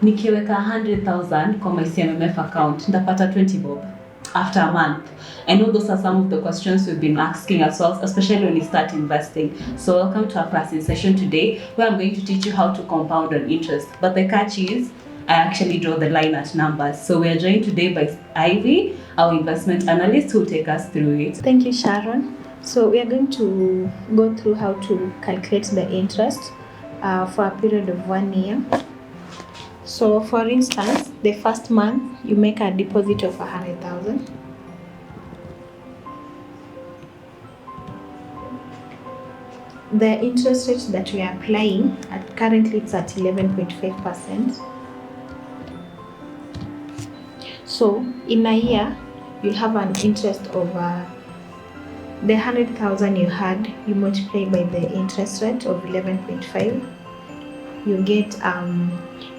nikiweka 100,000 kwa my CMMF account, ndapata 20 bob after a month. I know those are some of the questions we've been asking ourselves, especially when you start investing. So welcome to our class in session today, where I'm going to teach you how to compound on interest. But the catch is, I actually draw the line at numbers. So we are joined today by Ivy, our investment analyst, who will take us through it. Thank you, Sharon. So we are going to go through how to calculate the interest for a period of 1 year. So for instance, the first month you make a deposit of 100,000. The interest rate that we are applying currently it's at 11.5%. So in a year you have an interest of the 100,000 you had, you multiply by the interest rate of 11.5, you get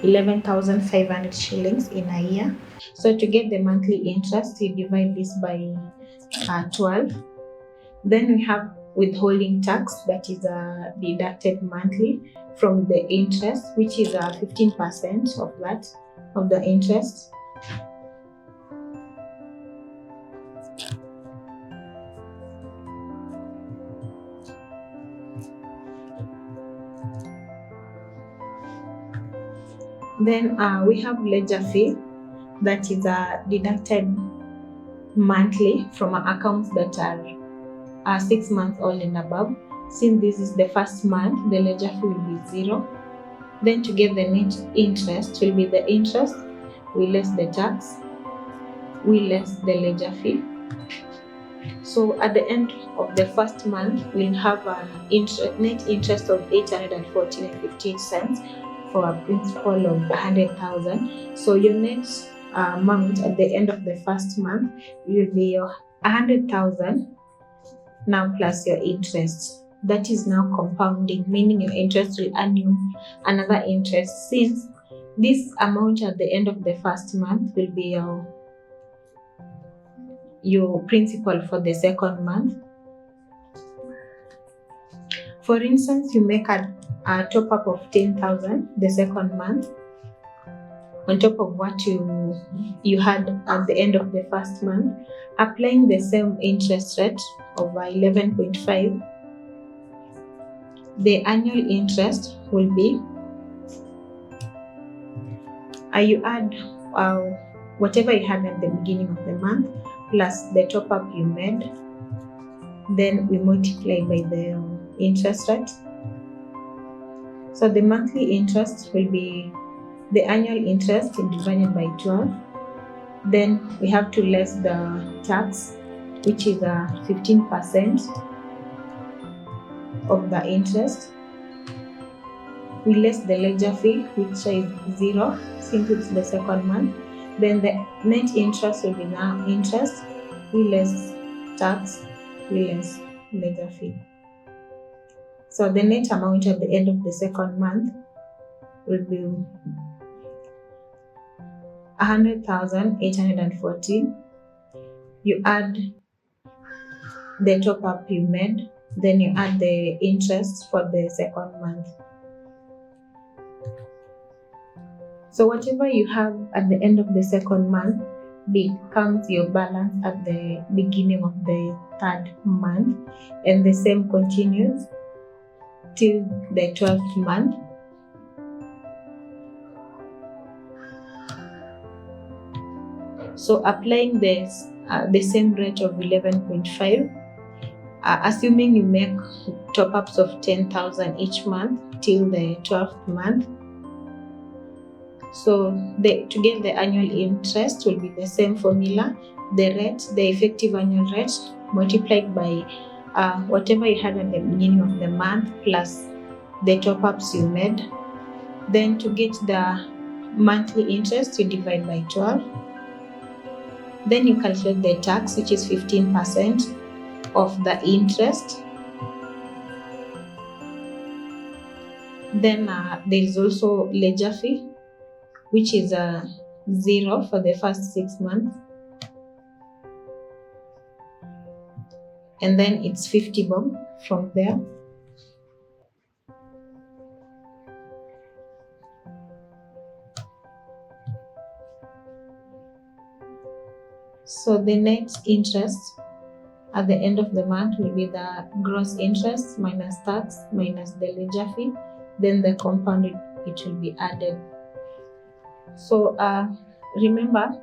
11,500 shillings in a year. So to get the monthly interest, you divide this by 12. Then we have withholding tax that is deducted monthly from the interest, which is 15% of that, of the interest. Then we have ledger fee that is deducted monthly from accounts that are 6 months old and above. Since this is the first month, the ledger fee will be 0. Then to get the net interest will be the interest, we less the tax, we less the ledger fee. So at the end of the first month, we'll have an net interest of 814.58 cents for a principal of 100,000. So your net amount at the end of the first month will be your 100,000 now plus your interest. That is now compounding, meaning your interest will earn you another interest, since this amount at the end of the first month will be your principal for the second month. For instance, you make a top up of 10,000 the second month on top of what you had at the end of the first month, applying the same interest rate of 11.5. the annual interest will be you add whatever you had at the beginning of the month plus the top up you made, then we multiply by the interest rate. So the monthly interest will be the annual interest divided by 12. Then we have to less the tax, which is 15% of the interest. We less the ledger fee, which is 0 since it's the second month. Then the net interest will be now interest, we less tax, we less ledger fee. So the net amount at the end of the second month will be 100,814. You add the top up you made, then you add the interest for the second month. So whatever you have at the end of the second month becomes your balance at the beginning of the third month, and the same continues till the 12th month. So applying the same rate of 11.5, assuming you make top-ups of 10,000 each month till the 12th month. So to get the annual interest will be the same formula, the rate, the effective annual rate multiplied by whatever you had at the beginning of the month plus the top-ups you made. Then to get the monthly interest, you divide by 12. Then you calculate the tax, which is 15% of the interest. Then there is also ledger fee, which is 0 for the first 6 months. And then it's 50 bob from there. So the net interest at the end of the month will be the gross interest minus tax minus the ledger fee. Then the compounded, it will be added. So remember,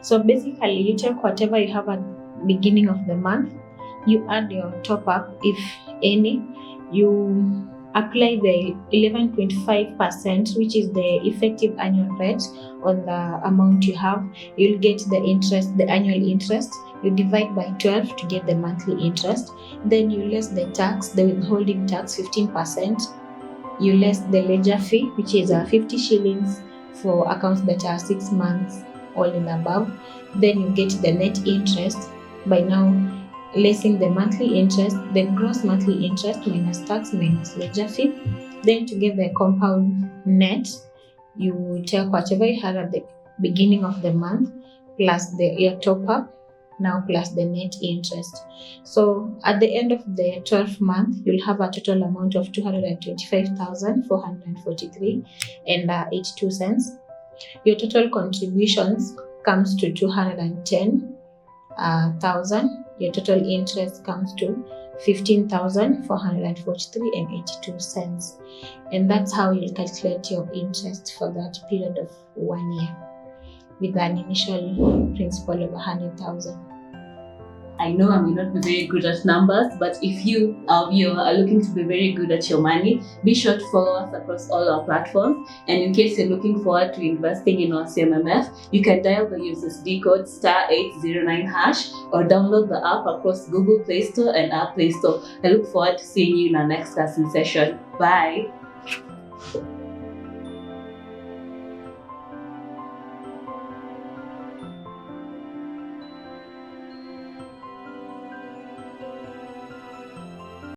so basically you take whatever you have at beginning of the month, you add your top up if any, you apply the 11.5%, which is the effective annual rate on the amount you have. You'll get the interest, the annual interest. You divide by 12 to get the monthly interest. Then you less the tax, the withholding tax 15%. You less the ledger fee, which is 50 shillings for accounts that are 6 months all and above. Then you get the net interest by now lessing the monthly interest, the gross monthly interest minus tax minus ledger fee. Then to get the compound net, you take whatever you had at the beginning of the month plus your top up, now plus the net interest. So at the end of the 12th month, you'll have a total amount of 225,443 and 82 cents. Your total contributions comes to 210,000. Your total interest comes to 15,443 and 82 cents. And that's how you'll calculate your interest for that period of 1 year with an initial principal of 100,000. I know I may not be very good at numbers, but if you are looking to be very good at your money, be sure to follow us across all our platforms. And in case you're looking forward to investing in our CMMF, you can dial the USSD code *809# or download the app across Google Play Store and App Play Store. I look forward to seeing you in our next class session. Bye.